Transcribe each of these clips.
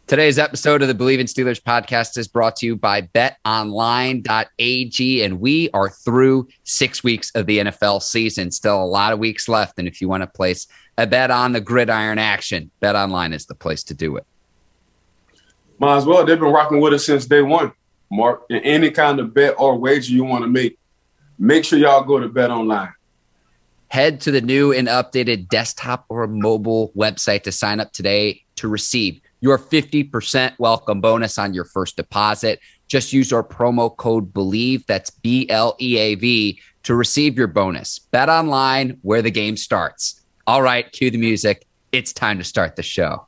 Today's episode of the Bleav in Steelers podcast is brought to you by betonline.ag, and we are through 6 weeks of the NFL season. Still a lot of weeks left, and if you want to place a bet on the gridiron action, BetOnline is the place to do it. Might as well. They've been rocking with us since day one, Mark. And any kind of bet or wager you want to make sure y'all go to BetOnline. Head to the new and updated desktop or mobile website to sign up today to receive your 50% welcome bonus on your first deposit. Just use our promo code Bleav, that's BLEAV, to receive your bonus. Bet online, where the game starts. All right, cue the music. It's time to start the show.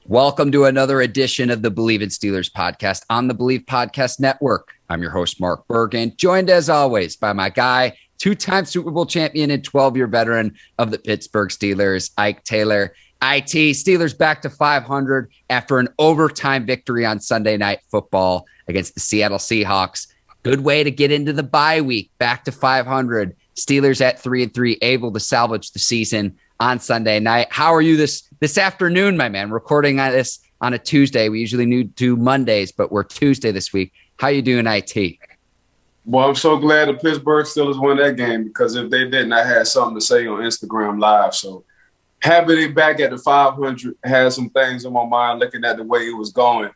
Welcome to another edition of the Bleav in Steelers podcast on the Bleav Podcast Network. I'm your host, Mark Bergin, joined as always by my guy, two-time Super Bowl champion and 12-year veteran of the Pittsburgh Steelers, Ike Taylor. IT, Steelers back to 500 after an overtime victory on Sunday Night Football against the Seattle Seahawks. Good way to get into the bye week, back to 500. Steelers at 3-3, able to salvage the season on Sunday night. How are you this afternoon, my man? Recording on this on a Tuesday. We usually do Mondays, but we're Tuesday this week. How you doing, IT? Well, I'm so glad the Pittsburgh Steelers won that game, because if they didn't, I had something to say on Instagram Live. So happy they back at the 500. Had some things in my mind looking at the way it was going,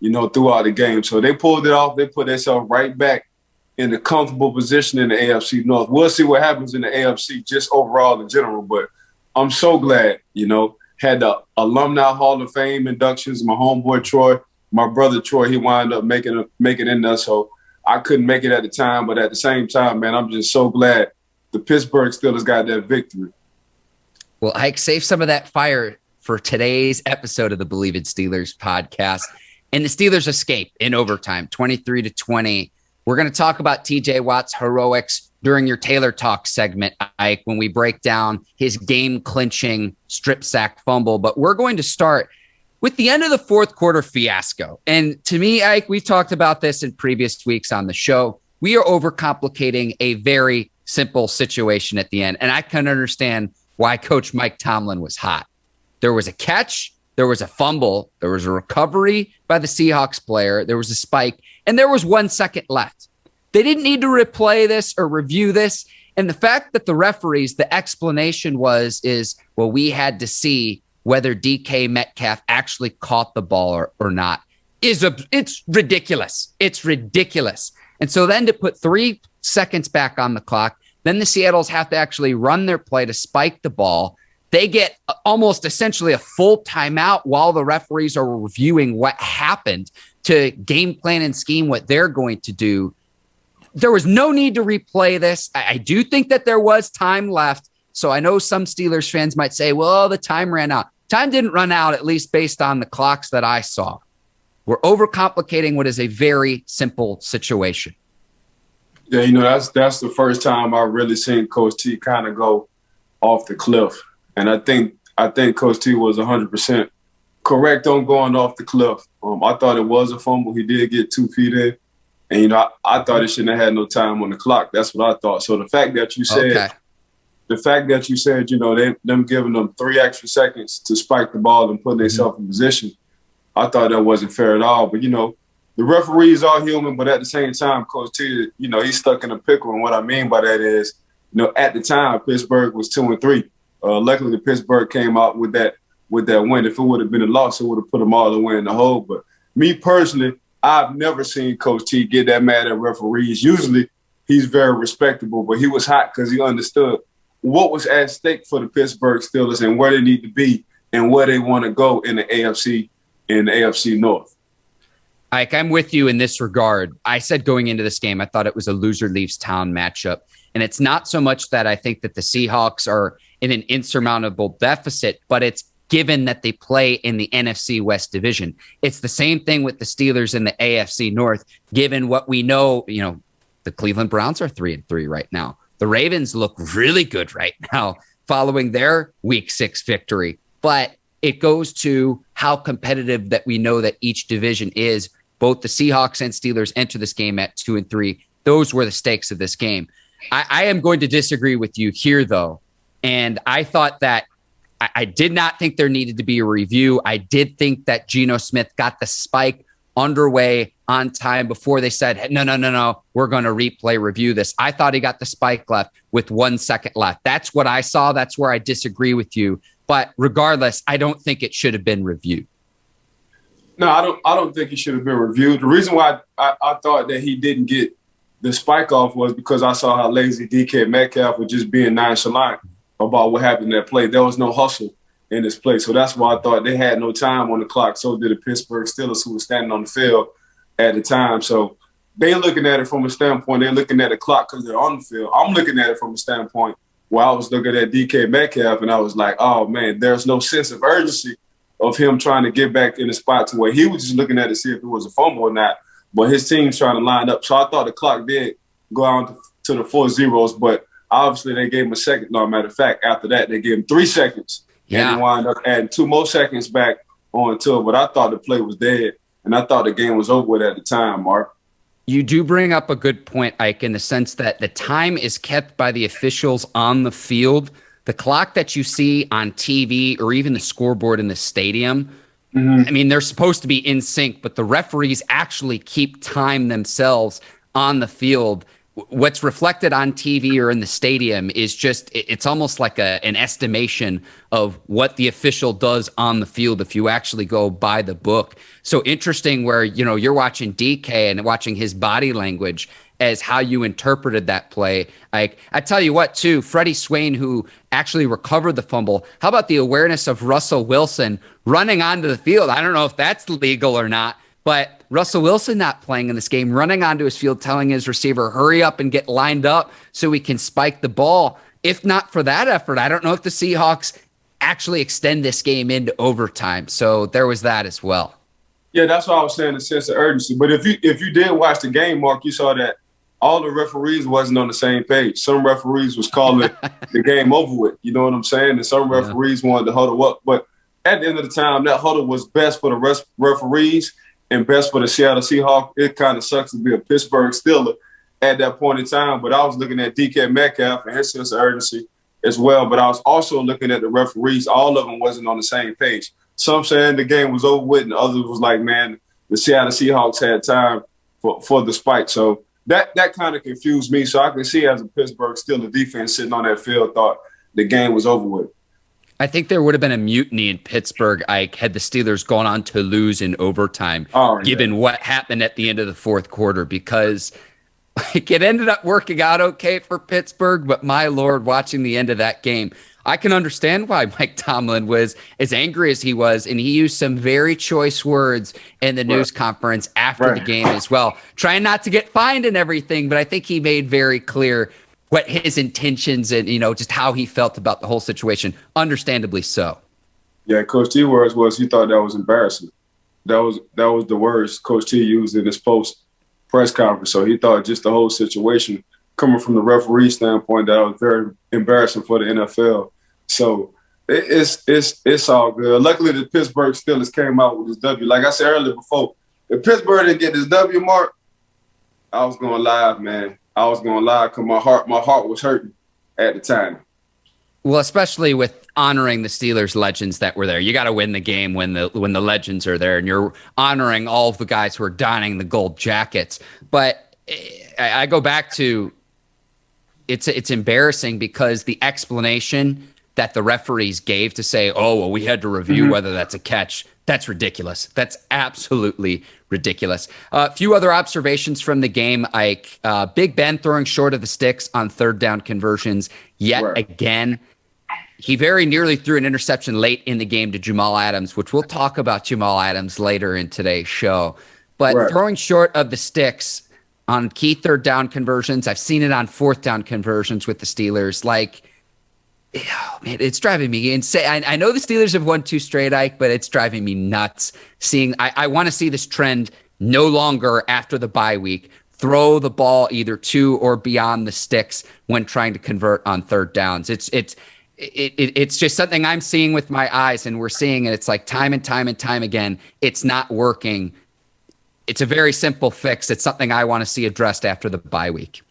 throughout the game. So they pulled it off. They put themselves right back in a comfortable position in the AFC North. We'll see what happens in the AFC just overall in general, but I'm so glad, had the Alumni Hall of Fame inductions. My homeboy Troy, my brother Troy, he wound up making it in there. So I couldn't make it at the time, but at the same time, man, I'm just so glad the Pittsburgh Steelers got that victory. Well, Ike, save some of that fire for today's episode of the Bleav in Steelers podcast. And the Steelers escape in overtime, 23-20. We're going to talk about TJ Watt's heroics during your Taylor Talk segment, Ike, when we break down his game-clinching strip sack fumble. But we're going to start with the end of the fourth quarter fiasco. And to me, Ike, we've talked about this in previous weeks on the show. We are overcomplicating a very simple situation at the end. And I can understand why Coach Mike Tomlin was hot. There was a catch, there was a fumble, there was a recovery by the Seahawks player, there was a spike, and there was 1 second left. They didn't need to replay this or review this. And the fact that the referees, the explanation is, we had to see whether DK Metcalf actually caught the ball or not, it's ridiculous. It's ridiculous. And so then to put 3 seconds back on the clock, then the Seattles have to actually run their play to spike the ball. They get almost essentially a full timeout while the referees are reviewing what happened to game plan and scheme what they're going to do. There was no need to replay this. I do think that there was time left. So I know some Steelers fans might say, well, the time ran out. Time didn't run out, at least based on the clocks that I saw. We're overcomplicating what is a very simple situation. Yeah, that's the first time I've really seen Coach T kind of go off the cliff. And I think Coach T was 100% correct on going off the cliff. I thought it was a fumble. He did get 2 feet in. And, I thought it shouldn't have had no time on the clock. That's what I thought. So the fact that you said, them giving them 3 extra seconds to spike the ball and put themselves in position, I thought that wasn't fair at all. But, the referees are human, but at the same time, Coach T, he's stuck in a pickle. And what I mean by that is, at the time, Pittsburgh was 2-3. Luckily, the Pittsburgh came out with that win. If it would have been a loss, it would have put them all the way in the hole. But me personally, I've never seen Coach T get that mad at referees. Usually, he's very respectable, but he was hot because he understood what was at stake for the Pittsburgh Steelers and where they need to be and where they want to go in the AFC North. Ike, I'm with you in this regard. I said going into this game, I thought it was a loser leaves town matchup. And it's not so much that I think that the Seahawks are in an insurmountable deficit, but it's given that they play in the NFC West division. It's the same thing with the Steelers in the AFC North, given what we know. The Cleveland Browns are 3-3 right now. The Ravens look really good right now following their Week 6 victory. But it goes to how competitive that we know that each division is. Both the Seahawks and Steelers enter this game at 2-3. Those were the stakes of this game. I am going to disagree with you here, though. And I thought that I did not think there needed to be a review. I did think that Geno Smith got the spike underway on time before they said, no, we're going to review this. I thought he got the spike left with 1 second left. That's what I saw. That's where I disagree with you. But regardless, I don't think it should have been reviewed. No, I don't think he should have been reviewed. The reason why I thought that he didn't get the spike off was because I saw how lazy DK Metcalf was just being nonchalant about what happened in that play. There was no hustle in this play. So that's why I thought they had no time on the clock. So did the Pittsburgh Steelers, who were standing on the field at the time. So they looking at it from a standpoint, they're looking at the clock because they're on the field. I'm looking at it from a standpoint where I was looking at DK Metcalf and I was like, oh, man, there's no sense of urgency of him trying to get back in the spot to where he was just looking at it to see if it was a fumble or not. But his team's trying to line up. So I thought the clock did go on to the 4 zeros, but obviously they gave him a second. No, matter of fact, after that, they gave him 3 seconds. Yeah. And they wound up adding 2 more seconds back on to it. But I thought the play was dead, and I thought the game was over with at the time, Mark. You do bring up a good point, Ike, in the sense that the time is kept by the officials on the field. The clock that you see on TV or even the scoreboard in the stadium, I mean, they're supposed to be in sync, but the referees actually keep time themselves on the field. What's reflected on TV or in the stadium is just, it's almost like an estimation of what the official does on the field if you actually go by the book. So interesting where, you're watching DK and watching his body language as how you interpreted that play. I tell you what, too, Freddie Swain, who actually recovered the fumble, how about the awareness of Russell Wilson running onto the field? I don't know if that's legal or not, but Russell Wilson not playing in this game, running onto his field, telling his receiver, hurry up and get lined up so we can spike the ball. If not for that effort, I don't know if the Seahawks actually extend this game into overtime. So there was that as well. Yeah, that's what I was saying, the sense of urgency. But if you did watch the game, Mark, you saw that all the referees wasn't on the same page. Some referees was calling the game over with. You know what I'm saying? And some referees wanted to huddle up. But at the end of the time, that huddle was best for the referees and best for the Seattle Seahawks. It kind of sucks to be a Pittsburgh Steeler at that point in time. But I was looking at DK Metcalf and his sense of urgency as well. But I was also looking at the referees. All of them wasn't on the same page. Some saying the game was over with, and others was like, man, the Seattle Seahawks had time for the spike. So that kind of confused me. So I can see as a Pittsburgh Steelers defense sitting on that field thought the game was over with. I think there would have been a mutiny in Pittsburgh, Ike, had the Steelers gone on to lose in overtime, given what happened at the end of the fourth quarter, because it ended up working out okay for Pittsburgh. But my Lord, watching the end of that game, I can understand why Mike Tomlin was as angry as he was, and he used some very choice words in the news conference after the game as well, trying not to get fined and everything, but I think he made very clear what his intentions and, just how he felt about the whole situation, understandably so. Yeah, Coach T words was he thought that was embarrassing. That was the words Coach T used in his post press conference. So he thought just the whole situation coming from the referee standpoint that was very embarrassing for the NFL. So it's all good. Luckily, the Pittsburgh Steelers came out with this W. Like I said earlier before, if Pittsburgh didn't get this W, Mark, I was going live, man. I was going live because my heart was hurting at the time. Well, especially with honoring the Steelers legends that were there. You got to win the game when the legends are there, and you're honoring all of the guys who are donning the gold jackets. But I go back to it's embarrassing because the explanation that the referees gave to say, oh, well, we had to review whether that's a catch, that's ridiculous. That's absolutely ridiculous. A few other observations from the game, Ike. Big Ben throwing short of the sticks on third down conversions yet again. He very nearly threw an interception late in the game to Jamal Adams, which we'll talk about Jamal Adams later in today's show. But throwing short of the sticks on key third down conversions, I've seen it on fourth down conversions with the Steelers. Like, Oh, man, it's driving me insane. I know the Steelers have won 2 straight, Ike, but it's driving me nuts. I want to see this trend no longer after the bye week. Throw the ball either to or beyond the sticks when trying to convert on third downs. It's just something I'm seeing with my eyes, and we're seeing it. It's like time and time and time again. It's not working. It's a very simple fix. It's something I want to see addressed after the bye week.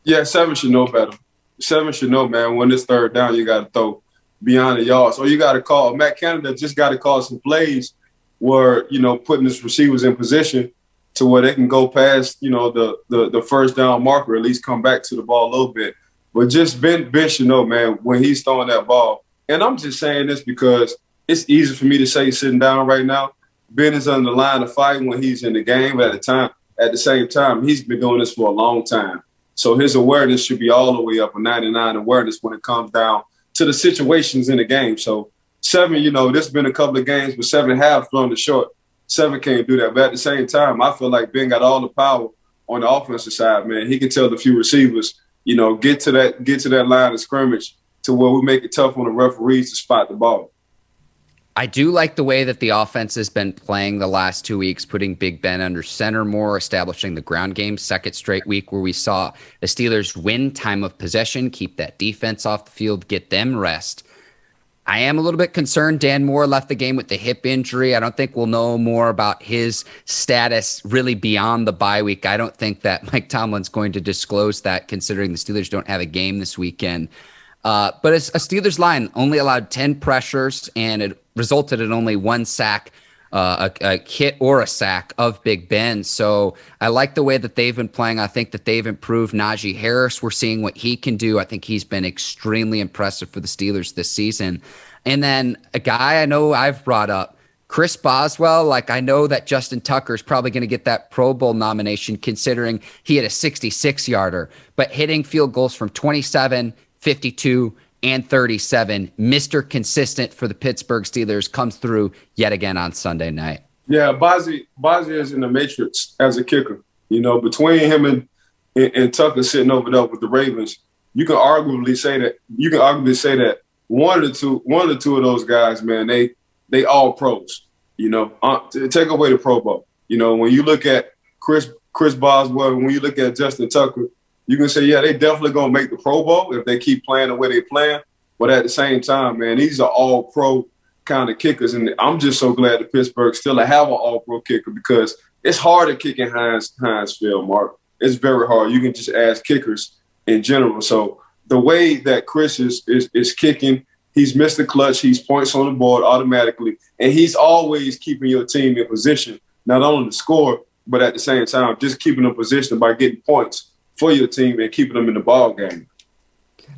Yeah, 7 should know better. 7 should know, man, when it's third down, you got to throw beyond the yards. Or you got to call – Matt Canada just got to call some plays where, putting his receivers in position to where they can go past, the first down marker, at least come back to the ball a little bit. But just Ben should know, man, when he's throwing that ball. And I'm just saying this because it's easy for me to say sitting down right now. Ben is on the line of fight when he's in the game. But at the same time, he's been doing this for a long time. So his awareness should be all the way up, a 99 awareness when it comes down to the situations in the game. So 7, there's been a couple of games with 7.5 thrown to short. 7 can't do that. But at the same time, I feel like Ben got all the power on the offensive side, man. He can tell the few receivers, get to that line of scrimmage to where we make it tough on the referees to spot the ball. I do like the way that the offense has been playing the last 2 weeks, putting Big Ben under center more, establishing the ground game, second straight week where we saw the Steelers win time of possession, keep that defense off the field, get them rest. I am a little bit concerned. Dan Moore left the game with the hip injury. I don't think we'll know more about his status really beyond the bye week. I don't think that Mike Tomlin's going to disclose that, considering the Steelers don't have a game this weekend. But a Steelers line only allowed 10 pressures, and it resulted in only 1 sack, a hit or a sack of Big Ben. So I like the way that they've been playing. I think that they've improved. Najee Harris, we're seeing what he can do. I think he's been extremely impressive for the Steelers this season. And then a guy I know I've brought up, Chris Boswell. I know that Justin Tucker is probably going to get that Pro Bowl nomination, considering he had a 66-yarder, but hitting field goals from 27, 52, and 37. Mr. Consistent for the Pittsburgh Steelers comes through yet again on Sunday night. Yeah, Bozzy is in the matrix as a kicker. Between him and Tucker sitting over there with the Ravens, you can arguably say that one of the two of those guys, man, they all pros. Take away the Pro Bowl. When you look at Chris Boswell, when you look at Justin Tucker, you can say, yeah, they definitely going to make the Pro Bowl if they keep playing the way they playing. But at the same time, man, these are all pro kind of kickers. And I'm just so glad that Pittsburgh still have an all pro kicker, because it's hard to kick in Heinz Field, Mark. It's very hard. You can just ask kickers in general. So the way that Chris is kicking, he's missed the clutch. He's points on the board automatically. And he's always keeping your team in position, not only to score, but at the same time, just keeping them in position by getting points for your team and keeping them in the ball game.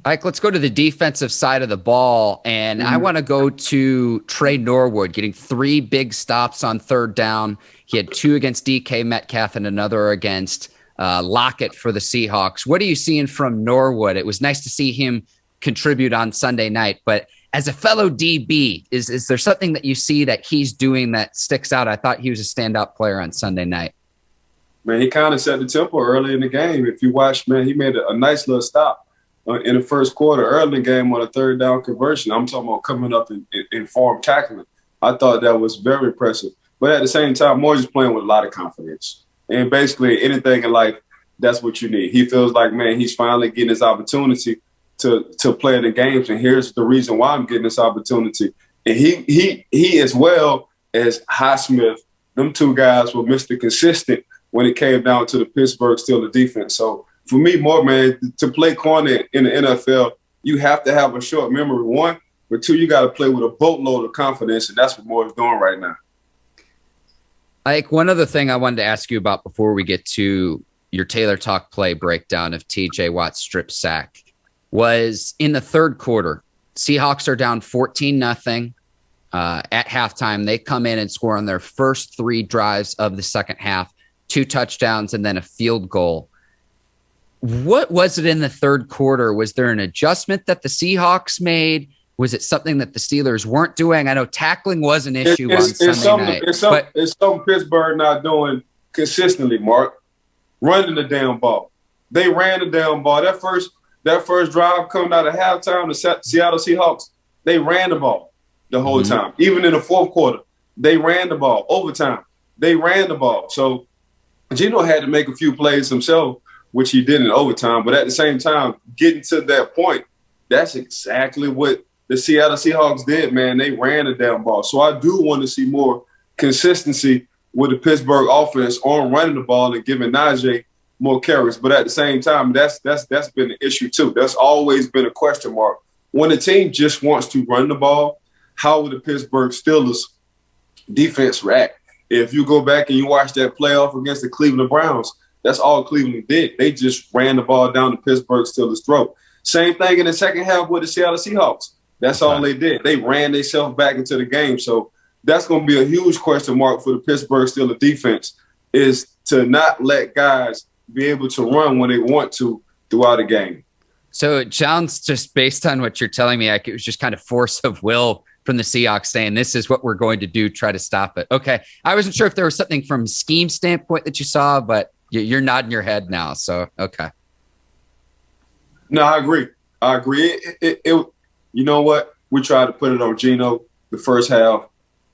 Ike, let's go to the defensive side of the ball, and I want to go to Tre Norwood getting 3 big stops on third down. He had 2 against DK Metcalf and another against Lockett for the Seahawks. What are you seeing from Norwood? It was nice to see him contribute on Sunday night, but as a fellow DB, is there something that you see that he's doing that sticks out? I thought he was a standout player on Sunday night. Man, he kind of set the tempo early in the game. If you watch, man, he made a nice little stop in the first quarter, early in the game on a third down conversion. I'm talking about coming up in form tackling. I thought that was very impressive. But at the same time, Moore is playing with a lot of confidence. And basically anything in life, that's what you need. He feels like, man, he's finally getting his opportunity to play in the games. And here's the reason why I'm getting this opportunity. And he as well as Highsmith, them 2 guys were Mr. Consistent when it came down to the Pittsburgh Steelers defense. So for me, Moore, man, to play corner in the NFL, you have to have a short memory, 1. But 2, you got to play with a boatload of confidence, and that's what Moore is doing right now. Ike, one other thing I wanted to ask you about before we get to your Taylor Talk play breakdown of T.J. Watt's strip sack was in the third quarter. Seahawks are down 14-0 at halftime. They come in and score on their first 3 drives of the second half, 2 touchdowns, and then a field goal. What was it in the third quarter? Was there an adjustment that the Seahawks made? Was it something that the Steelers weren't doing? I know tackling was an issue on Sunday night. It's something Pittsburgh not doing consistently, Mark. Running the damn ball. They ran the damn ball. That that first drive coming out of halftime, the Seattle Seahawks, they ran the ball the whole time. Even in the fourth quarter, they ran the ball. Overtime, they ran the ball. So Geno had to make a few plays himself, which he did in overtime. But at the same time, getting to that point, that's exactly what the Seattle Seahawks did, man. They ran the damn ball. So I do want to see more consistency with the Pittsburgh offense on running the ball and giving Najee more carries. But at the same time, that's been an issue too. That's always been a question mark. When a team just wants to run the ball, how would the Pittsburgh Steelers defense react? If you go back and you watch that playoff against the Cleveland Browns, that's all Cleveland did. They just ran the ball down the Pittsburgh Steelers' throat. Same thing in the second half with the Seattle Seahawks. That's all they did. They ran themselves back into the game. So that's going to be a huge question mark for the Pittsburgh Steelers defense, is to not let guys be able to run when they want to throughout a game. So it sounds, just based on what you're telling me, like it was just kind of force of will from the Seahawks saying, this is what we're going to do, try to stop it. Okay. I wasn't sure if there was something from a scheme standpoint that you saw, but you're nodding your head now. So, okay. No, I agree. You know what? We tried to put it on Geno the first half.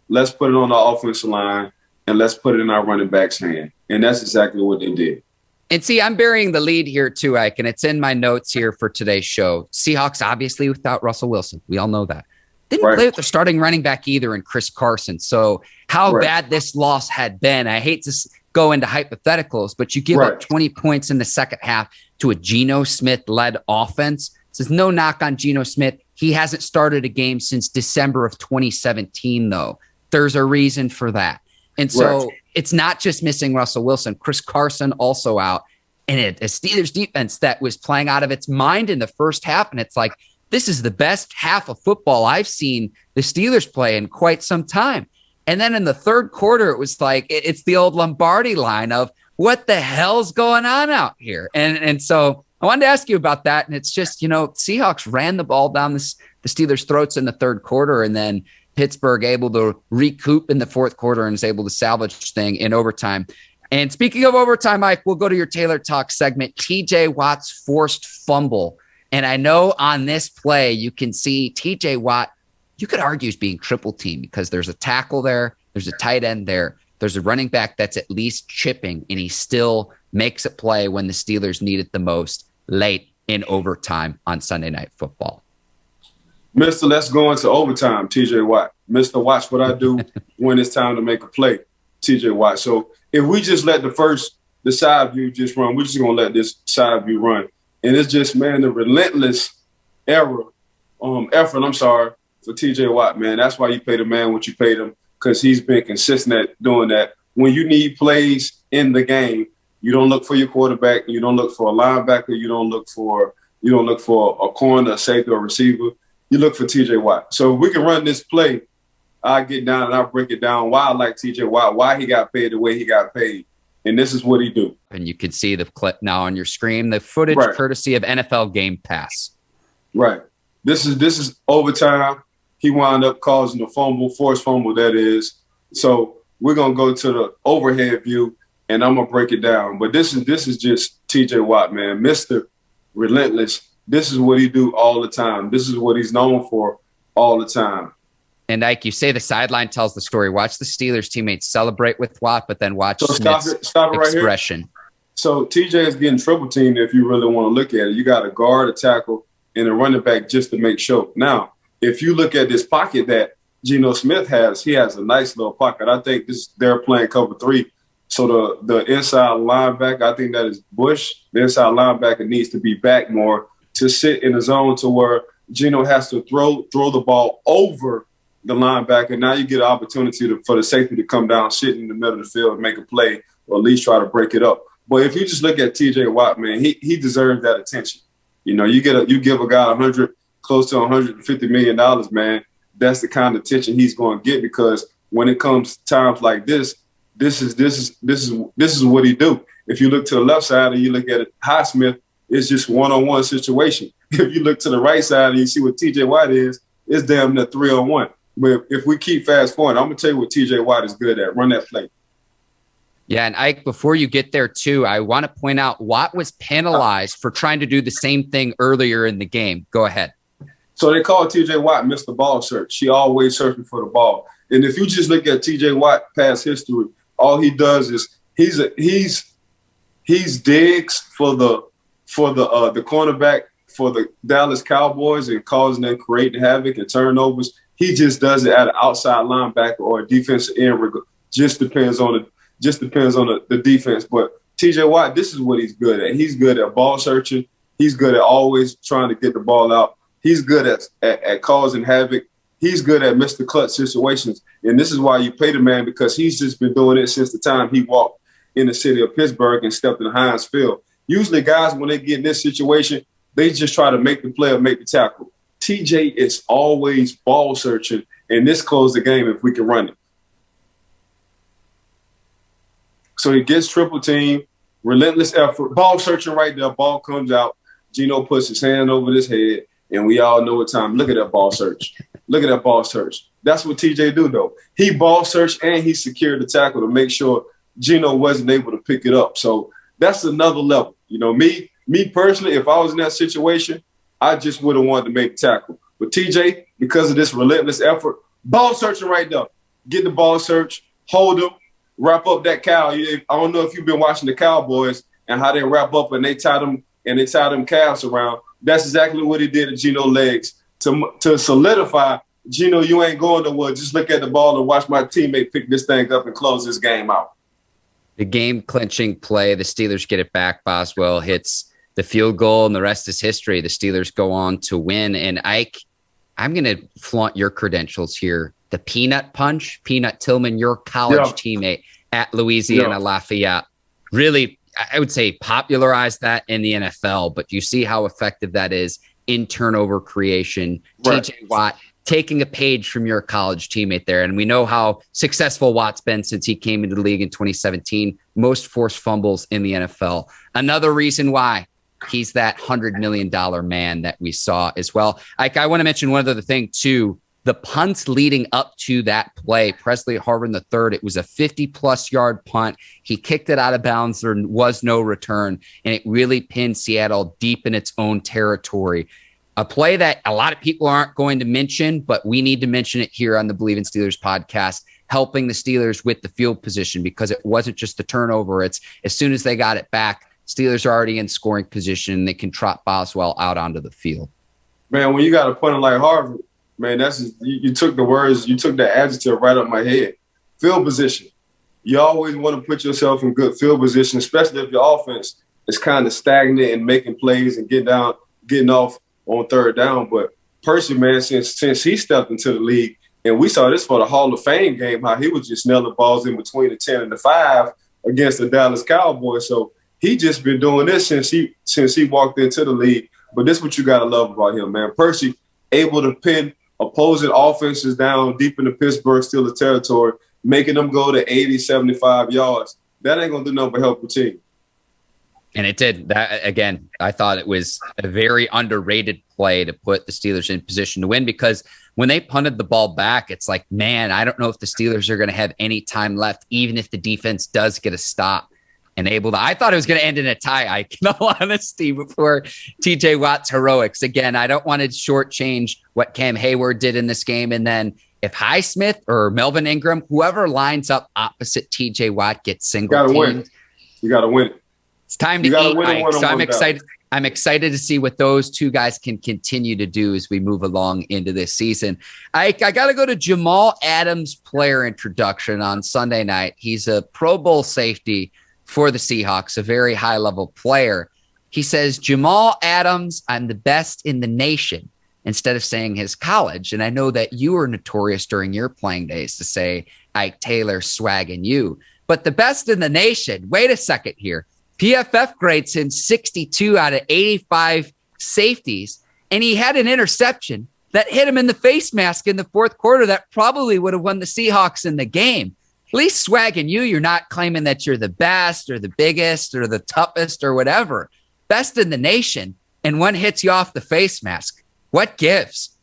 Let's put it on the offensive line, and let's put it in our running back's hand. And that's exactly what they did. And see, I'm burying the lead here too, Ike, and it's in my notes here for today's show. Seahawks, obviously, without Russell Wilson. We all know that. Didn't play with the starting running back either in Chris Carson. So how bad this loss had been, I hate to go into hypotheticals, but you give up 20 points in the second half to a Geno Smith-led offense. There's no knock on Geno Smith. He hasn't started a game since December of 2017, though. There's a reason for that. And so it's not just missing Russell Wilson. Chris Carson also out. And a Steelers defense that was playing out of its mind in the first half. And it's like, this is the best half of football I've seen the Steelers play in quite some time. And then in the third quarter, it was like, it's the old Lombardi line of, what the hell's going on out here? And so I wanted to ask you about that. And it's just, Seahawks ran the ball down the Steelers' throats in the third quarter, and then Pittsburgh able to recoup in the fourth quarter and is able to salvage thing in overtime. And speaking of overtime, Mike, we'll go to your Taylor Talk segment. TJ Watt's forced fumble. And I know on this play, you can see TJ Watt, you could argue, is being triple teamed because there's a tackle there, there's a tight end there, there's a running back that's at least chipping, and he still makes a play when the Steelers need it the most late in overtime on Sunday Night Football. Mr. Let's go into overtime, TJ Watt. Mr. Watch what I do when it's time to make a play, TJ Watt. So if we just let the side view just run, we're just going to let this side view run. And it's just, man, the relentless effort, for TJ Watt, man. That's why you pay the man what you paid him, because he's been consistent at doing that. When you need plays in the game, you don't look for your quarterback, you don't look for a linebacker, you don't look for a corner, a safety, or receiver. You look for TJ Watt. So if we can run this play, I get down and I break it down why I like TJ Watt, why he got paid the way he got paid. And this is what he do. And you can see the clip now on your screen, the footage courtesy of NFL Game Pass. Right. This is overtime. He wound up causing a fumble, forced fumble, that is. So we're going to go to the overhead view, and I'm going to break it down. But this is just TJ Watt, man. Mr. Relentless. This is what he do all the time. This is what he's known for all the time. And Ike, you say the sideline tells the story. Watch the Steelers teammates celebrate with Watt, but then watch Smith's expression. Right here. So TJ is getting triple teamed if you really want to look at it. You got a guard, a tackle, and a running back just to make sure. Now, if you look at this pocket that Geno Smith has, he has a nice little pocket. I think they're playing cover 3. So the inside linebacker, I think that is Bush. The inside linebacker needs to be back more to sit in the zone to where Geno has to throw the ball over the linebacker. Now you get an opportunity for the safety to come down, sit in the middle of the field, and make a play, or at least try to break it up. But if you just look at TJ Watt, man, he deserves that attention. You give a guy close to $150 million, man. That's the kind of attention he's going to get, because when it comes to times like this is what he do. If you look to the left side and you look at Highsmith, it's just one-on-one situation. If you look to the right side and you see what TJ Watt is, it's damn near 3-on-1. But if we keep fast forward, I'm going to tell you what TJ Watt is good at. Run that play. Yeah, and Ike, before you get there too, I want to point out Watt was penalized for trying to do the same thing earlier in the game. Go ahead. So they call T.J. Watt Mr. Ball Search. She always searching for the ball. And if you just look at T.J. Watt past history, all he does is he's Diggs for the cornerback for the Dallas Cowboys and causing them creating havoc and turnovers. He just does it at an outside linebacker or a defensive end. Just depends on the defense. But T.J. Watt, this is what he's good at. He's good at ball searching. He's good at always trying to get the ball out. He's good at causing havoc. He's good at Mr. Clutch situations. And this is why you pay the man, because he's just been doing it since the time he walked in the city of Pittsburgh and stepped in Heinz Field. Usually guys, when they get in this situation, they just try to make the play or make the tackle. TJ is always ball searching, and this closed the game if we can run it. So he gets triple team, relentless effort, ball searching right there, ball comes out. Geno puts his hand over his head, and we all know what time. Look at that ball search. Look at that ball search. That's what TJ do, though. He ball searched and he secured the tackle to make sure Geno wasn't able to pick it up. So that's another level. You know, me personally, if I was in that situation, I just would have wanted to make the tackle. But TJ, because of this relentless effort, ball searching right there. Get the ball search, hold him, wrap up that cow. I don't know if you've been watching the Cowboys and how they wrap up and they tie them calves around. That's exactly what he did to Geno's legs to solidify. Geno, you ain't going nowhere. Just look at the ball and watch my teammate pick this thing up and close this game out. The game-clinching play, the Steelers get it back. Boswell hits the field goal, and the rest is history. The Steelers go on to win. And Ike, I'm going to flaunt your credentials here. The peanut punch, Peanut Tillman, your college teammate at Louisiana Lafayette, really, I would say, popularized that in the NFL. But you see how effective that is in turnover creation. Right. TJ Watt taking a page from your college teammate there. And we know how successful Watt's been since he came into the league in 2017. Most forced fumbles in the NFL. Another reason why he's that $100 million man that we saw as well. I want to mention one other thing, too. The punts leading up to that play, Presley Harvin III, it was a 50-plus yard punt. He kicked it out of bounds. There was no return, and it really pinned Seattle deep in its own territory. A play that a lot of people aren't going to mention, but we need to mention it here on the Bleav in Steelers podcast, helping the Steelers with the field position, because it wasn't just a turnover. It's as soon as they got it back, Steelers are already in scoring position. They can trot Boswell out onto the field. Man, when you got a punter like Harvin, man, you took the words, you took the adjective right up my head. Field position. You always want to put yourself in good field position, especially if your offense is kind of stagnant and making plays and getting off on third down. But Percy, man, since he stepped into the league, and we saw this for the Hall of Fame game, how he was just nailing balls in between the 10 and the 5 against the Dallas Cowboys. So he just been doing this since he walked into the league. But this is what you got to love about him, man. Percy able to pin opposing offenses down deep in the Pittsburgh Steelers territory, making them go to 80, 75 yards. That ain't going to do nothing but help the team. And it did. That again, I thought it was a very underrated play to put the Steelers in position to win, because when they punted the ball back, it's like, man, I don't know if the Steelers are going to have any time left, even if the defense does get a stop and able to. I thought it was going to end in a tie, Ike, in all honesty, before TJ Watt's heroics. Again, I don't want to shortchange what Cam Hayward did in this game. And then if Highsmith or Melvin Ingram, whoever lines up opposite TJ Watt gets single teamed, you got to win it. It's time to eat, Ike. So I'm excited. I'm excited to see what those two guys can continue to do as we move along into this season. Ike, I got to go to Jamal Adams' player introduction on Sunday night. He's a Pro Bowl safety for the Seahawks, a very high-level player. He says, Jamal Adams, I'm the best in the nation, instead of saying his college. And I know that you were notorious during your playing days to say Ike Taylor swagging you. But the best in the nation, wait a second here. PFF grades him 62 out of 85 safeties, and he had an interception that hit him in the face mask in the fourth quarter that probably would have won the Seahawks in the game. At least swagging you're not claiming that you're the best or the biggest or the toughest or whatever. Best in the nation, and one hits you off the face mask. What gives?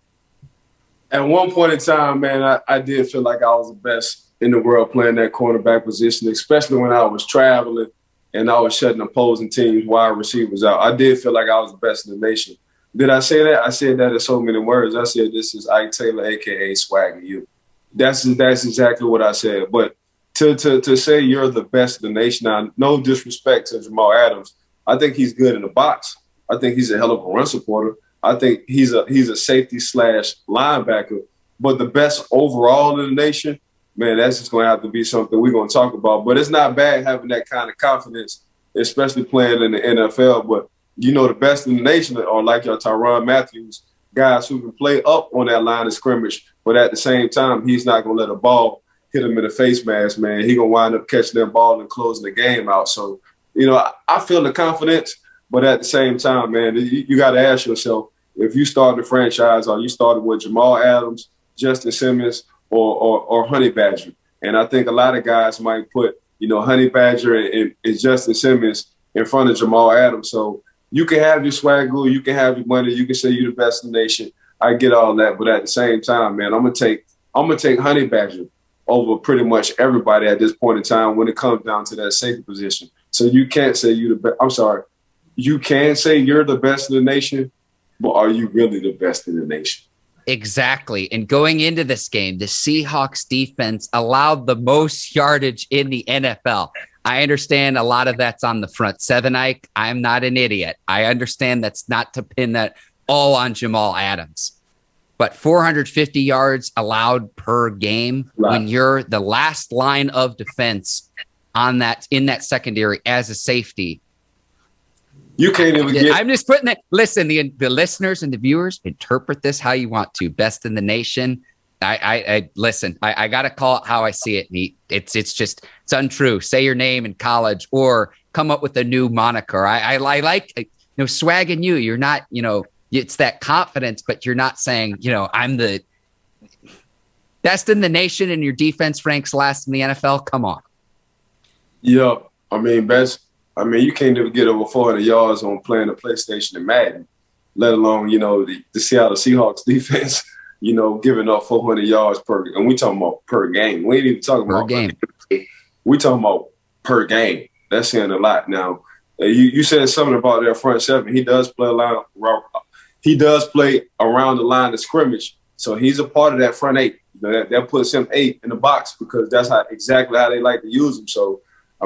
At one point in time, man, I did feel like I was the best in the world playing that cornerback position, especially when I was traveling and I was shutting opposing teams' wide receivers out. I did feel like I was the best in the nation. Did I say that? I said that in so many words. I said, this is Ike Taylor, a.k.a. Swagger U. That's exactly what I said. But to say you're the best in the nation, now, no disrespect to Jamal Adams, I think he's good in the box. I think he's a hell of a run supporter. I think he's a safety / linebacker. But the best overall in the nation, man, that's just going to have to be something we're going to talk about. But it's not bad having that kind of confidence, especially playing in the NFL. But, the best in the nation are like your Tyrann Mathieu, guys who can play up on that line of scrimmage. But at the same time, he's not going to let a ball hit him in the face mask, man. He's going to wind up catching that ball and closing the game out. So, I feel the confidence. But at the same time, man, you got to ask yourself, if you start the franchise, are you starting with Jamal Adams, Justin Simmons, or Honey Badger? And I think a lot of guys might put, Honey Badger and Justin Simmons in front of Jamal Adams. So you can have your swag glue, you can have your money, you can say you're the best in the nation. I get all that, but at the same time, man, I'm gonna take Honey Badger over pretty much everybody at this point in time when it comes down to that safety position. So you can't say you're the best. I'm sorry. You can say you're the best in the nation, but are you really the best in the nation? Exactly. And going into this game, the Seahawks defense allowed the most yardage in the NFL. I understand a lot of that's on the front seven, Ike. I'm not an idiot. I understand that's not to pin that all on Jamal Adams. But 450 yards allowed per game when you're the last line of defense in that secondary as a safety. You can't even get. I'm just putting it. Listen, the listeners and the viewers, interpret this how you want to. Best in the nation. I listen. I got to call it how I see it. It's untrue. Say your name in college or come up with a new moniker. I like swagging you. You're not it's that confidence, but you're not saying I'm the best in the nation and your defense ranks last in the NFL. Come on. Yeah, best. You can't even get over 400 yards on playing the PlayStation and Madden, let alone, the Seattle Seahawks defense, giving up 400 yards per – and we talking about per game. We ain't even talking about – per game. We talking about per game. That's saying a lot. Now, you said something about their front seven. He does play around the line of scrimmage, so he's a part of that front eight. That puts him 8 in the box because that's exactly how they like to use him. So,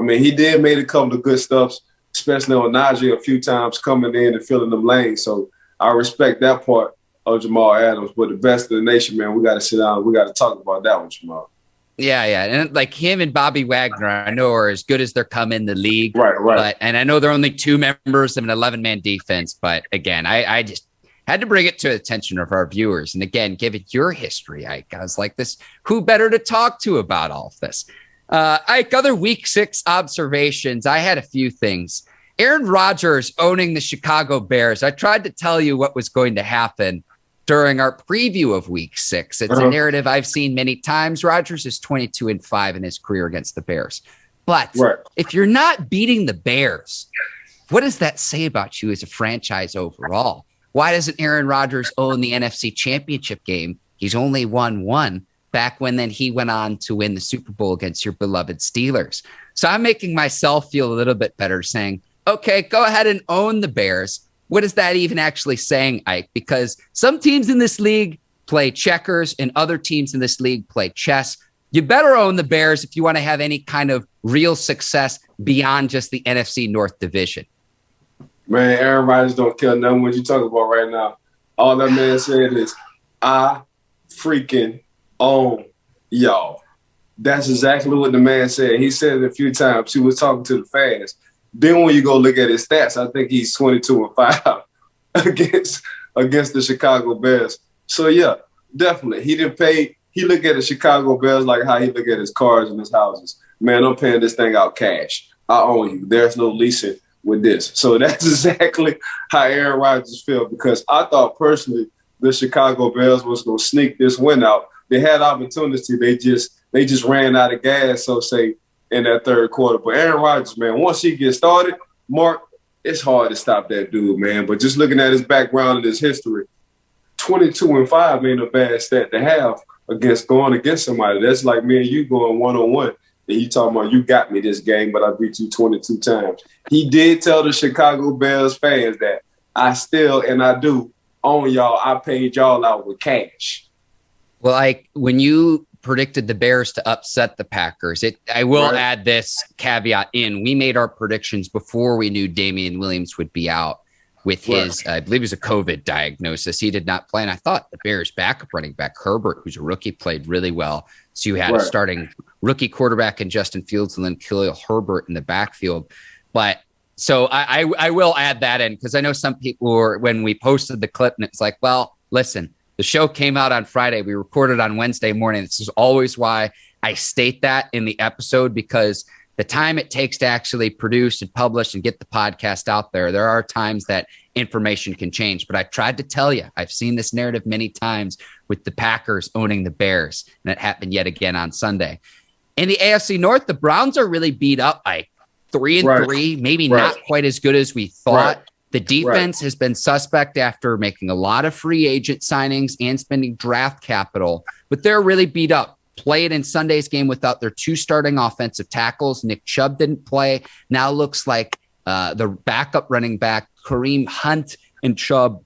he did make a couple of good stuffs, especially on Najee a few times coming in and filling them lanes. So I respect that part of Jamal Adams. But the best of the nation, man, we got to sit down. We got to talk about that one, Jamal. Yeah. And like him and Bobby Wagner, I know are as good as they're come in the league. Right. And I know they're only 2 members of an 11-man defense. But again, I just had to bring it to the attention of our viewers. And again, given your history, Ike, I was like this, who better to talk to about all of this? Ike, other week 6 observations. I had a few things. Aaron Rodgers owning the Chicago Bears. I tried to tell you what was going to happen during our preview of week 6. It's a narrative I've seen many times. Rodgers is 22-5 in his career against the Bears. But if you're not beating the Bears, what does that say about you as a franchise overall? Why doesn't Aaron Rodgers own the NFC Championship game? He's only won 1. Back when then he went on to win the Super Bowl against your beloved Steelers. So I'm making myself feel a little bit better saying, okay, go ahead and own the Bears. What is that even actually saying, Ike? Because some teams in this league play checkers and other teams in this league play chess. You better own the Bears if you want to have any kind of real success beyond just the NFC North division. Man, Aaron Rodgers don't care nothing what you talk about right now. All that man said is, I freaking own y'all. That's exactly what the man said. He said it a few times. He was talking to the fans. Then when you go look at his stats, I think he's 22-5 against the Chicago Bears. So yeah, definitely. He didn't pay. He looked at the Chicago Bears like how he look at his cars and his houses. Man, I'm paying this thing out cash. I own you. There's no leasing with this. So that's exactly how Aaron Rodgers feels, because I thought personally the Chicago Bears was going to sneak this win out. They had opportunity. They just ran out of gas, so say, in that third quarter. But Aaron Rodgers, man, once he gets started, Mark, it's hard to stop that dude, man. But just looking at his background and his history, 22-5 ain't a bad stat to have going against somebody. That's like me and you going one-on-one. And you talking about you got me this game, but I beat you 22 times. He did tell the Chicago Bears fans that I still, and I do, own y'all. I paid y'all out with cash. Well, when you predicted the Bears to upset the Packers, I will add this caveat in. We made our predictions before we knew Damian Williams would be out with his, I Bleav it was a COVID diagnosis. He did not play. And I thought the Bears backup running back, Herbert, who's a rookie, played really well. So you had a starting rookie quarterback in Justin Fields and then Khalil Herbert in the backfield. But so I will add that in because I know some people were, when we posted the clip and it's like, well, listen, the show came out on Friday. We recorded on Wednesday morning. This is always why I state that in the episode, because the time it takes to actually produce and publish and get the podcast out there are times that information can change. But I tried to tell you, I've seen this narrative many times with the Packers owning the Bears, and it happened yet again on Sunday. In the AFC North, the Browns are really beat up by 3-3, maybe not quite as good as we thought. The defense has been suspect after making a lot of free agent signings and spending draft capital, but they're really beat up. Played in Sunday's game without their two starting offensive tackles. Nick Chubb didn't play. Now looks like the backup running back, Kareem Hunt and Chubb,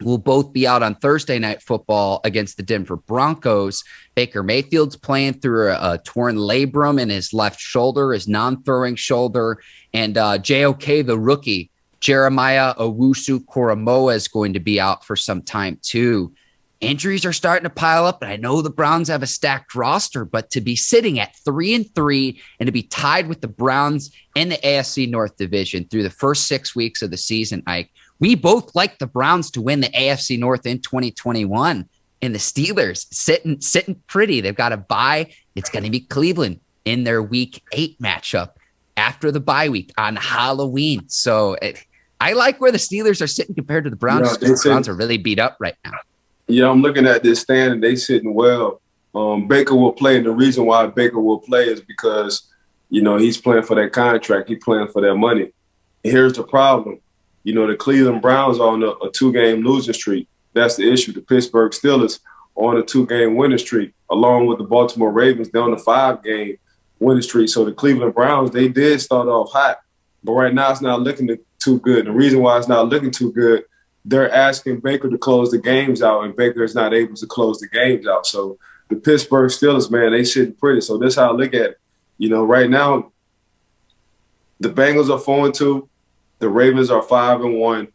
will both be out on Thursday Night Football against the Denver Broncos. Baker Mayfield's playing through a torn labrum in his left shoulder, his non-throwing shoulder. And JOK, the rookie, Jeremiah Owusu-Koramoah, is going to be out for some time too. Injuries are starting to pile up, and I know the Browns have a stacked roster, but to be sitting at 3-3 and to be tied with the Browns in the AFC North division through the first 6 weeks of the season, Ike, we both like the Browns to win the AFC North in 2021, and the Steelers sitting pretty. They've got a bye. It's going to be Cleveland in their Week 8 matchup after the bye week on Halloween. So I like where the Steelers are sitting compared to the Browns. The Browns are really beat up right now. Yeah, I'm looking at this stand and they sitting well. Baker will play, and the reason why Baker will play is because, he's playing for that contract. He's playing for that money. Here's the problem. The Cleveland Browns are on a 2-game losing streak. That's the issue. The Pittsburgh Steelers are on a 2-game winning streak, along with the Baltimore Ravens. They're on a 5-game winning streak. So the Cleveland Browns, they did start off hot, but right now it's not looking too good. The reason why it's not looking too good, they're asking Baker to close the games out, and Baker is not able to close the games out. So the Pittsburgh Steelers, man, they sitting pretty. So that's how I look at it. Right now, the Bengals are 4-2, the Ravens are 5-1,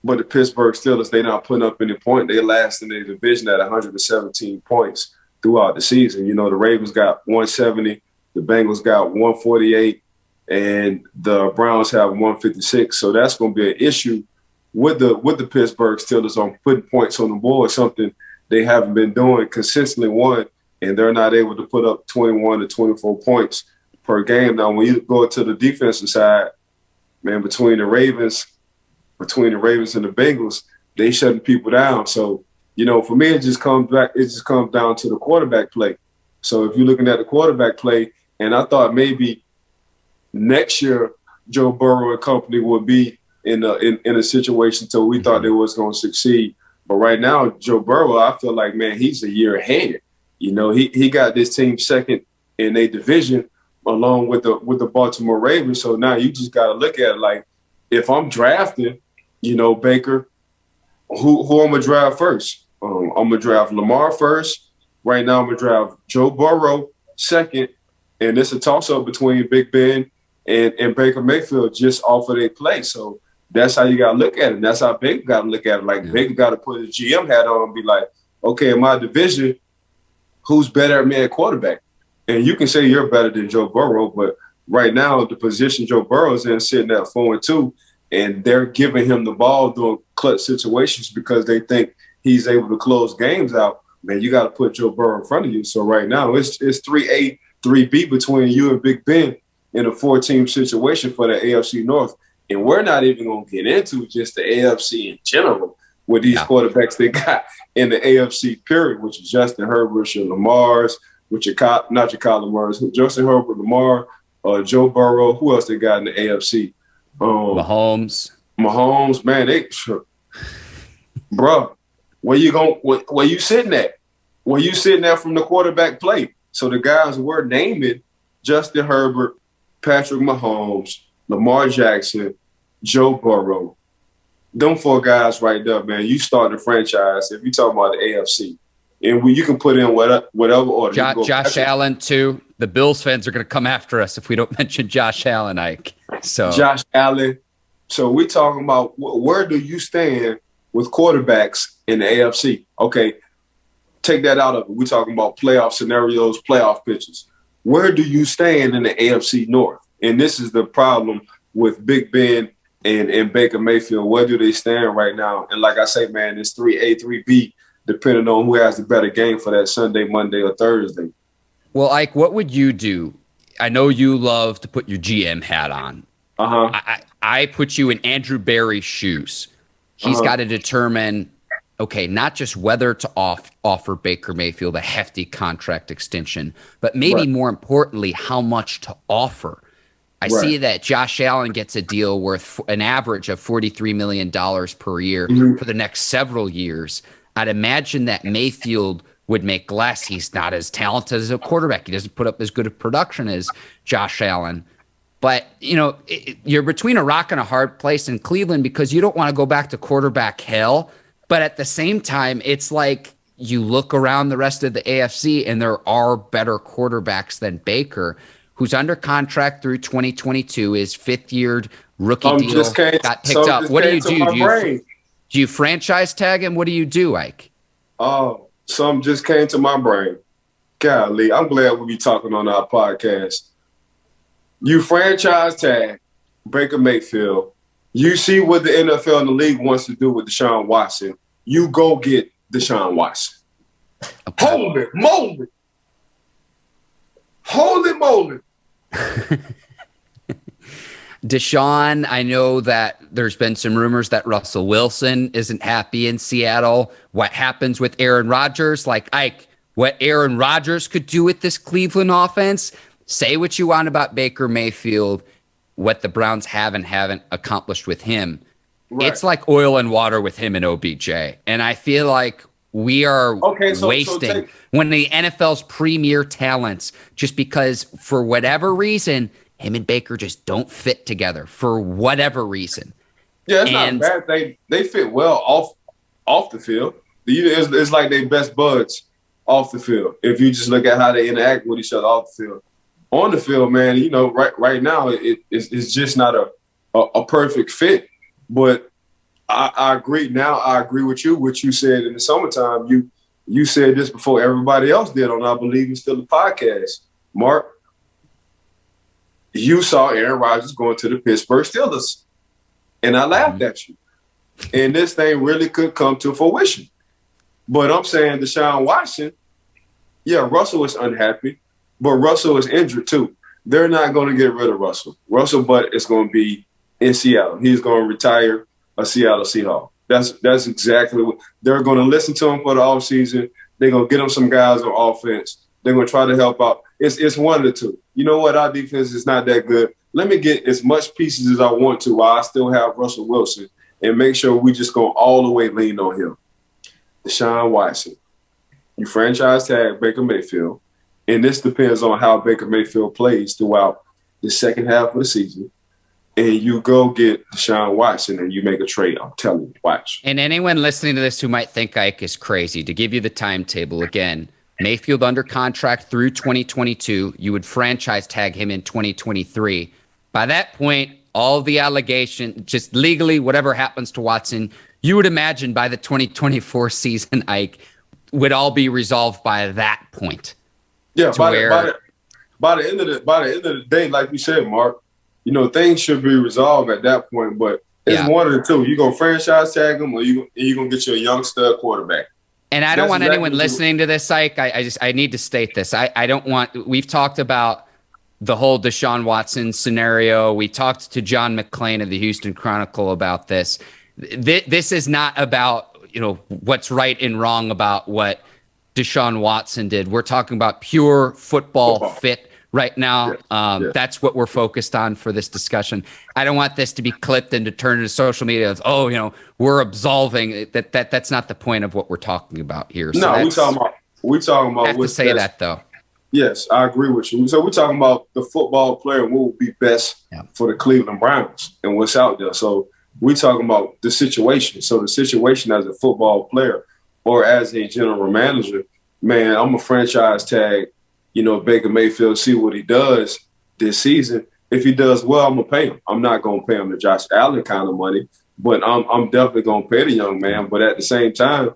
but the Pittsburgh Steelers, they're not putting up any point. They last in their division at 117 points throughout the season. The Ravens got 170, the Bengals got 148, and the Browns have 156. So that's going to be an issue with the Pittsburgh Steelers on putting points on the board, something they haven't been doing consistently, and they're not able to put up 21 to 24 points per game. Now, when you go to the defensive side, man, between the Ravens and the Bengals, they shutting people down. So, for me, it just comes down to the quarterback play. So if you're looking at the quarterback play, and I thought maybe next year Joe Burrow and company would be in a situation so we thought they was going to succeed. But right now, Joe Burrow, I feel like, man, he's a year ahead. He got this team second in a division along with the Baltimore Ravens. So now you just got to look at it like, if I'm drafting, Baker, who I'm going to draft first? I'm going to draft Lamar first. Right now I'm going to draft Joe Burrow second. And it's a toss-up between Big Ben and Baker Mayfield just off of their play. So that's how you got to look at it. And that's how Baker got to look at it. Like, Baker got to put his GM hat on and be like, okay, in my division, who's better at me at quarterback? And you can say you're better than Joe Burrow, but right now the position Joe Burrow's in, sitting at 4-2, and they're giving him the ball during clutch situations because they think he's able to close games out. Man, you got to put Joe Burrow in front of you. So right now it's 3A, 3B between you and Big Ben in a 4-team situation for the AFC North. And we're not even going to get into just the AFC in general with these quarterbacks they got in the AFC period, which is Justin Herbert, your Lamar's, not your Kyler Murray's, Justin Herbert, Lamar, Joe Burrow. Who else they got in the AFC? Mahomes, man, bro, where you sitting at? Well, you sitting there from the quarterback play. So the guys were naming Justin Herbert, Patrick Mahomes, Lamar Jackson, Joe Burrow. Them 4 guys right there, man. You start the franchise if you talking about the AFC. And you can put in whatever order. Josh Allen, too. The Bills fans are going to come after us if we don't mention Josh Allen, Ike. So Josh Allen. So we're talking about where do you stand with quarterbacks in the AFC? Okay, take that out of it. We're talking about playoff scenarios, playoff pitches. Where do you stand in the AFC North? And this is the problem with Big Ben and Baker Mayfield. Where do they stand right now? And like I say, man, it's 3A, 3B, depending on who has the better game for that Sunday, Monday, or Thursday. Well, Ike, what would you do? I know you love to put your GM hat on. I put you in Andrew Berry's shoes. He's got to determine, okay, not just whether to offer Baker Mayfield a hefty contract extension, but maybe more importantly, how much to offer. I see that Josh Allen gets a deal worth an average of $43 million per year for the next several years. I'd imagine that Mayfield would make less. He's not as talented as a quarterback. He doesn't put up as good a production as Josh Allen. But, you know, you're between a rock and a hard place in Cleveland because you don't want to go back to quarterback hell. But at the same time, it's like you look around the rest of the AFC and there are better quarterbacks than Baker, who's under contract through 2022, his 5th-year rookie deal got picked up. What do you do? Do you franchise tag him? What do you do, Ike? Oh, something just came to my brain. Golly, I'm glad we be talking on our podcast. You franchise tag Baker Mayfield. You see what the NFL and the league wants to do with Deshaun Watson. You go get Deshaun Watson. Okay. Holy moly. Holy moly. Deshaun, I know that there's been some rumors that Russell Wilson isn't happy in Seattle. What happens with Aaron Rodgers? Like, Ike, what Aaron Rodgers could do with this Cleveland offense? Say what you want about Baker Mayfield, what the Browns have and haven't accomplished with him. Right. It's like oil and water with him and OBJ. And I feel like we are wasting one of the NFL's premier talents just because for whatever reason, him and Baker just don't fit together for whatever reason. Yeah, it's not bad. They fit well off the field. It's like they best buds off the field. If you just look at how they interact with each other off the field. On the field, man, you know, right now it's just not a perfect fit. But I agree now. I agree with you. What you said in the summertime, you said this before everybody else did on I Bleav It's Still a Podcast. Mark, you saw Aaron Rodgers going to the Pittsburgh Steelers, and I laughed at you. And this thing really could come to fruition. But I'm saying Deshaun Watson, yeah, Russell is unhappy. But Russell is injured, too. They're not going to get rid of Russell. Russell Butt is going to be in Seattle. He's going to retire a Seattle Seahawks. That's exactly what – they're going to listen to him for the offseason. They're going to get him some guys on offense. They're going to try to help out. It's one of the two. You know what? Our defense is not that good. Let me get as much pieces as I want to while I still have Russell Wilson and make sure we just go all the way lean on him. Deshaun Watson. You franchise tag Baker Mayfield. And this depends on how Baker Mayfield plays throughout the second half of the season. And you go get Deshaun Watson and you make a trade. I'm telling you, watch. And anyone listening to this who might think Ike is crazy, to give you the timetable again, Mayfield under contract through 2022. You would franchise tag him in 2023. By that point, all the allegations, just legally, whatever happens to Watson, you would imagine by the 2024 season, Ike, would all be resolved by that point. Yeah, by the end of the day, like you said, Mark, you know, things should be resolved at that point. But it's one of the two. You're going to franchise tag him or you're going to get you a young stud quarterback. And I don't want anyone listening to this, Ike. I need to state this. I don't want – we've talked about the whole Deshaun Watson scenario. We talked to John McClain of the Houston Chronicle about this. This is not about, you know, what's right and wrong about what – Deshaun Watson did. We're talking about pure football fit right now. That's what we're focused on for this discussion. I don't want this to be clipped and to turn into social media as, we're absolving. That's not the point of what we're talking about here. So no, we're talking about we talking about I have to what's say best. that though. Yes, I agree with you. So we're talking about the football player and what would be best for the Cleveland Browns and what's out there. So we're talking about the situation. So the situation as a football player or as a general manager, man, I'm a franchise tag, Baker Mayfield, see what he does this season. If he does well, I'm going to pay him. I'm not going to pay him the Josh Allen kind of money, but I'm definitely going to pay the young man. But at the same time,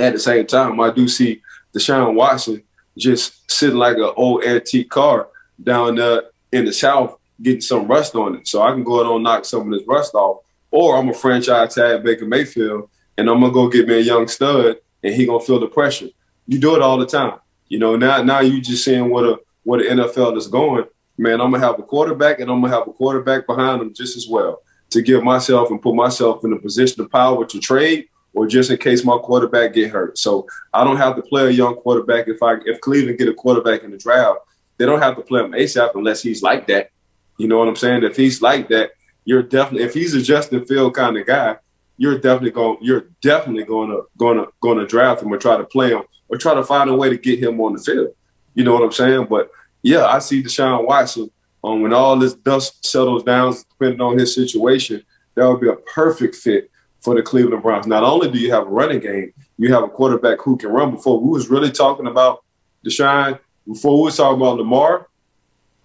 I do see Deshaun Watson just sitting like an old antique car down there in the South, getting some rust on it. So I can go ahead and knock some of this rust off. Or I'm a franchise tag Baker Mayfield, and I'm going to go get me a young stud, and he going to feel the pressure. You do it all the time. Now you just seeing where the NFL is going. Man, I'm going to have a quarterback, and I'm going to have a quarterback behind him just as well to give myself and put myself in a position of power to trade or just in case my quarterback get hurt. So I don't have to play a young quarterback. If Cleveland get a quarterback in the draft, they don't have to play him ASAP unless he's like that. You know what I'm saying? If he's like that, if he's a Justin Field kind of guy, you're definitely going to draft him or try to play him or try to find a way to get him on the field. You know what I'm saying? But yeah, I see Deshaun Watson when all this dust settles down, depending on his situation, that would be a perfect fit for the Cleveland Browns. Not only do you have a running game, you have a quarterback who can run. Before we was really talking about Deshaun, before we was talking about Lamar,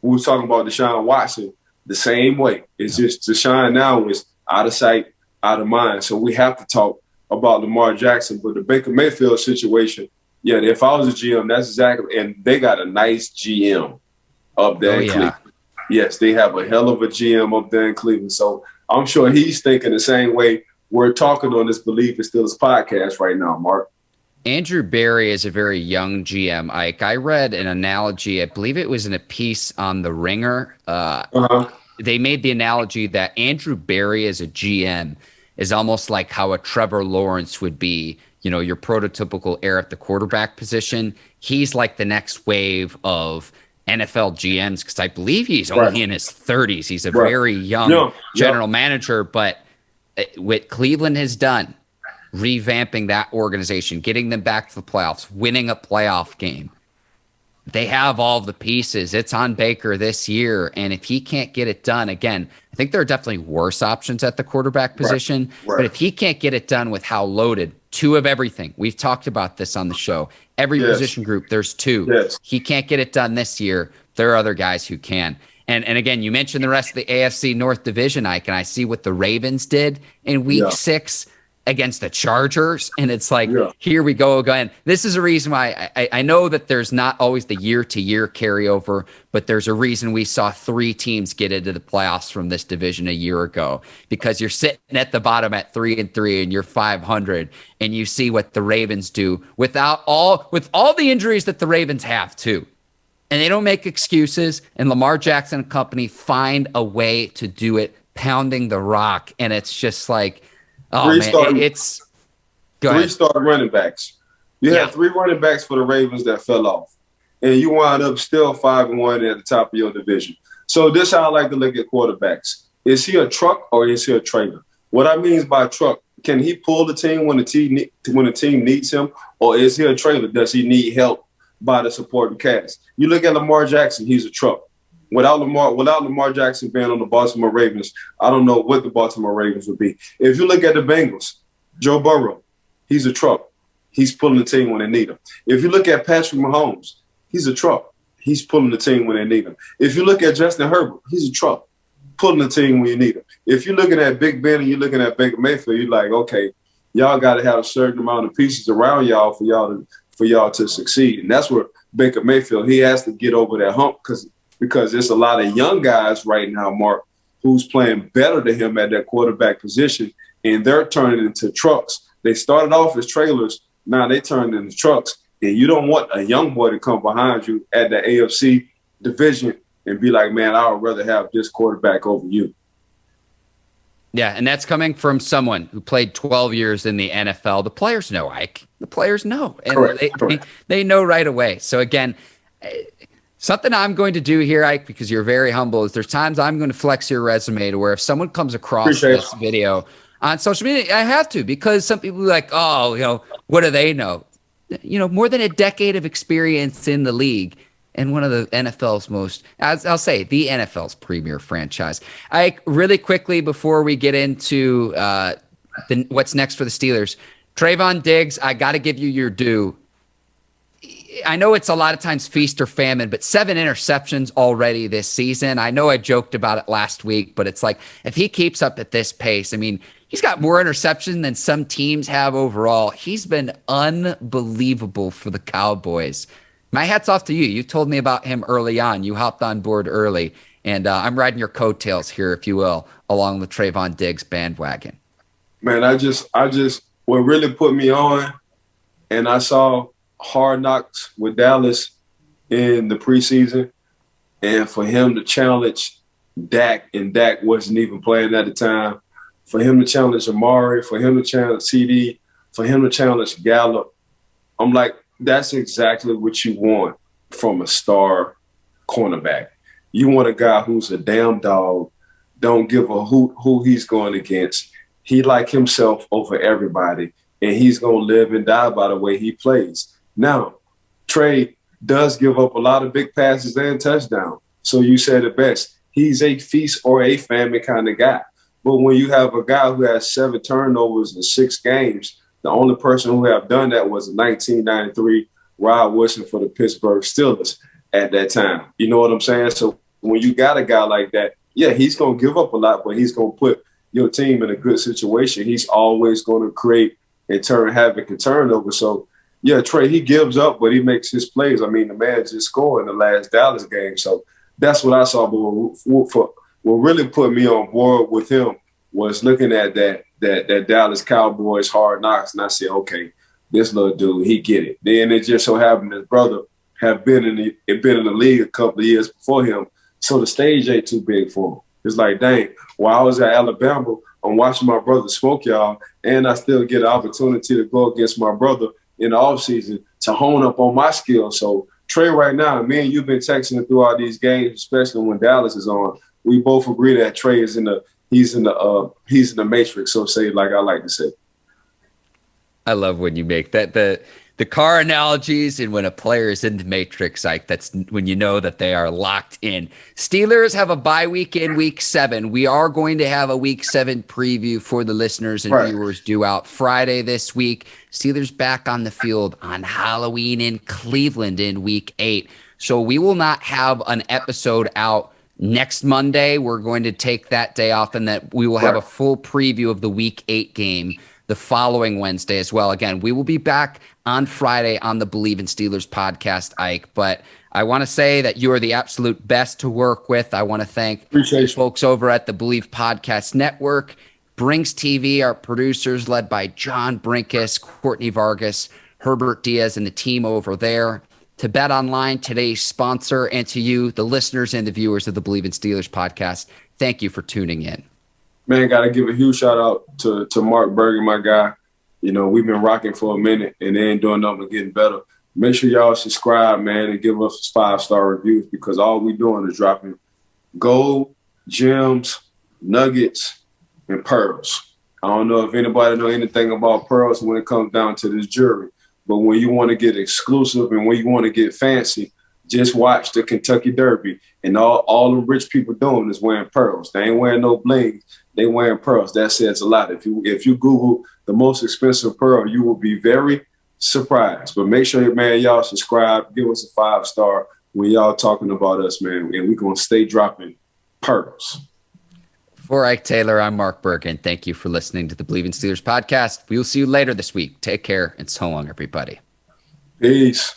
we was talking about Deshaun Watson the same way. It's just Deshaun now is out of sight, out of mind. So we have to talk about Lamar Jackson. But the Baker Mayfield situation, yeah, if I was a GM, that's exactly – and they got a nice GM up there in Cleveland. Yes, they have a hell of a GM up there in Cleveland. So I'm sure he's thinking the same way we're talking on this Bleav in Steelers podcast right now, Mark. Andrew Berry is a very young GM, Ike. I read an analogy, I Bleav it was in a piece on The Ringer. They made the analogy that Andrew Berry as a GM is almost like how a Trevor Lawrence would be, your prototypical heir at the quarterback position. He's like the next wave of NFL GMs because I Bleav he's only in his 30s. He's a very young general manager, but what Cleveland has done, revamping that organization, getting them back to the playoffs, winning a playoff game. They have all the pieces. It's on Baker this year. And if he can't get it done, again, I think there are definitely worse options at the quarterback position. But if he can't get it done with how loaded, two of everything. We've talked about this on the show. Every position group, there's two. He can't get it done this year. There are other guys who can. And again, you mentioned the rest of the AFC North division, Ike, and I see what the Ravens did in week 6 against the Chargers. And it's like, here we go again. This is a reason why I know that there's not always the year-to-year carryover, but there's a reason we saw 3 teams get into the playoffs from this division a year ago, because you're sitting at the bottom at 3-3 and you're 500, and you see what the Ravens do with all the injuries that the Ravens have too. And they don't make excuses, and Lamar Jackson and company find a way to do it, pounding the rock. And it's just like, oh, man, it's – go ahead. 3 starting running backs. You had 3 running backs for the Ravens that fell off, and you wind up still 5-1 at the top of your division. So this is how I like to look at quarterbacks. Is he a truck or is he a trailer? What I mean by truck, can he pull the team when the team needs him, or is he a trailer? Does he need help by the supporting cast? You look at Lamar Jackson, he's a truck. Without Lamar Jackson being on the Baltimore Ravens, I don't know what the Baltimore Ravens would be. If you look at the Bengals, Joe Burrow, he's a truck. He's pulling the team when they need him. If you look at Patrick Mahomes, he's a truck. He's pulling the team when they need him. If you look at Justin Herbert, he's a truck, pulling the team when you need him. If you're looking at Big Ben and you're looking at Baker Mayfield, you're like, okay, y'all got to have a certain amount of pieces around y'all for y'all to succeed. And that's where Baker Mayfield, he has to get over that hump because there's a lot of young guys right now, Mark, who's playing better than him at that quarterback position, and they're turning into trucks. They started off as trailers, now they turned into trucks, and you don't want a young boy to come behind you at the AFC division and be like, man, I would rather have this quarterback over you. Yeah, and that's coming from someone who played 12 years in the NFL. The players know, Ike. The players know. And Correct. They know right away. So, again, something I'm going to do here, Ike, because you're very humble, is there's times I'm going to flex your resume to where if someone comes across this video on social media, I have to, because some people are like, oh, what do they know? more than a decade of experience in the league and one of the NFL's the NFL's premier franchise. Really quickly before we get into what's next for the Steelers, Trayvon Diggs, I got to give you your due. I know it's a lot of times feast or famine, but 7 interceptions already this season. I know I joked about it last week, but it's like if he keeps up at this pace, I mean, he's got more interception than some teams have overall. He's been unbelievable for the Cowboys. My hat's off to you. You told me about him early on. You hopped on board early, and I'm riding your coattails here, if you will, along the Trayvon Diggs bandwagon. Man, what really put me on, and I saw Hard Knocks with Dallas in the preseason, and for him to challenge Dak, and Dak wasn't even playing at the time, for him to challenge Amari, for him to challenge CD, for him to challenge Gallup, I'm like, that's exactly what you want from a star cornerback. You want a guy who's a damn dog, don't give a hoot who he's going against. He like himself over everybody, and he's going to live and die by the way he plays. Now, Trey does give up a lot of big passes and touchdowns. So you said it best. He's a feast or a famine kind of guy. But when you have a guy who has 7 turnovers in 6 games, the only person who have done that was 1993 Rod Wilson for the Pittsburgh Steelers at that time. You know what I'm saying? So when you got a guy like that, yeah, he's going to give up a lot, but he's going to put your team in a good situation. He's always going to create and turn havoc and turnover. So, yeah, Trey, he gives up, but he makes his plays. I mean, the man just scored in the last Dallas game. So that's what I saw. But what really put me on board with him was looking at that Dallas Cowboys Hard Knocks, and I said, okay, this little dude, he get it. Then it just so happened his brother had been in the league a couple of years before him, so the stage ain't too big for him. It's like, dang, while I was at Alabama, I'm watching my brother smoke y'all, and I still get an opportunity to go against my brother in the offseason to hone up on my skills. So Trey, right now, me and you've been texting throughout these games, especially when Dallas is on. We both agree that Trey is he's in the matrix, so say, like I like to say. I love when you make that the car analogies, and when a player is in the matrix, like that's when you know that they are locked in. Steelers have a bye week in week 7. We are going to have a week 7 preview for the listeners and viewers due out Friday this week. Steelers back on the field on Halloween in Cleveland in week 8. So we will not have an episode out next Monday. We're going to take that day off, and that we will have a full preview of the week 8 game the following Wednesday as well. Again, we will be back on Friday on the Bleav in Steelers podcast, Ike. But I want to say that you are the absolute best to work with. I want to thank folks over at the Bleav Podcast Network, Brinks TV, our producers led by John Brinkus, Courtney Vargas, Herbert Diaz, and the team over there, to Bet Online, today's sponsor, and to you, the listeners and the viewers of the Bleav in Steelers podcast. Thank you for tuning in. Man, got to give a huge shout out to Mark Bergin, my guy. You know, we've been rocking for a minute and they ain't doing nothing but getting better. Make sure y'all subscribe, man, and give us 5-star reviews, because all we doing is dropping gold, gems, nuggets, and pearls. I don't know if anybody know anything about pearls when it comes down to this jewelry, but when you want to get exclusive and when you want to get fancy, just watch the Kentucky Derby, and all the rich people doing is wearing pearls. They ain't wearing no bling. They wearing pearls. That says a lot. If you Google the most expensive pearl, you will be very surprised. But make sure, man, y'all subscribe. Give us a 5-star when y'all talking about us, man. And we're going to stay dropping pearls. For Ike Taylor, I'm Mark Bergin. Thank you for listening to the Bleav in Steelers podcast. We will see you later this week. Take care, and so long, everybody. Peace.